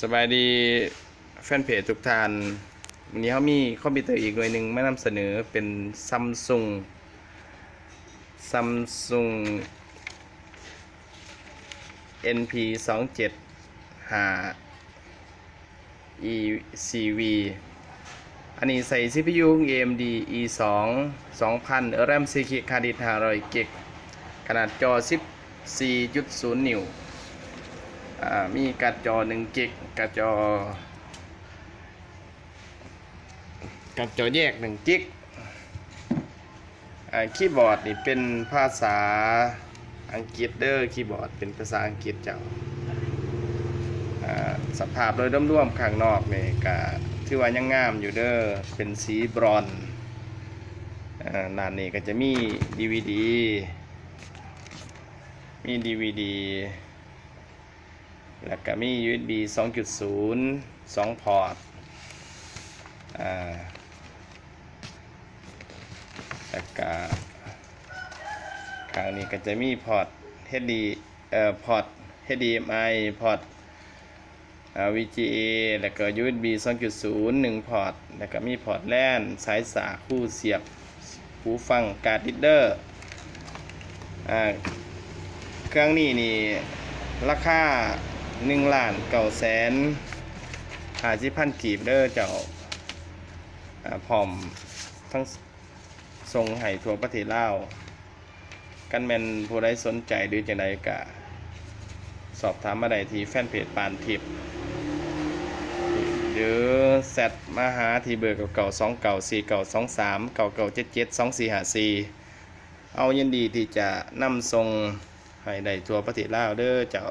สบายดีแฟนเพจทุกท่านวันนี้เขามีคอมพิวเตอร์อีกหน่วยหนึ่งมานำเสนอเป็น Samsung NP275 ECV อันนี้ใส่ CPU AMD E2 2000 RAM 4 GB ฮาร์ดดิสก์500 GB ขนาดจอ 14.0 นิ้วมีการ์ดจอ1 กิกการ์ดจอแยก1 กิกคีย์บอร์ดนี่เป็นภาษาอังกฤษเด้อคีย์บอร์ดเป็นภาษาอังกฤษเจ้าสภาพโดยรวมๆข้างนอกนี่ก็ถือว่ายังงามอยู่เด้อเป็นสีบรอนซ์ด้านนี้ก็จะมี DVD แล้วก็มี USB 2.0 2 พอร์ตแล้วก็ข้างนี้ก็จะมีพอร์ต พอร์ต HDMI พอร์ตVGA แล้วก็ USB 2.0 1 พอร์ตแล้วก็มีพอร์ต LAN สายสากคู่เสียบหูฟังการ์ดรีดเดอร์เครื่องนี้นี่ราคา1,950,000 กีบเด้อเจ้าพร้อมทั้งส่งให้ทั่วประเทศลาวกันแม่นผู้ใดสนใจหรือจังใดก็สอบถามมาได้ที่แฟนเพจปานทิพย์หรือแซดมาหาที่เบอร์เก่า294923 9977 2454เอายินดีที่จะนำส่งให้ได้ทั่วประเทศลาวเด้อเจ้า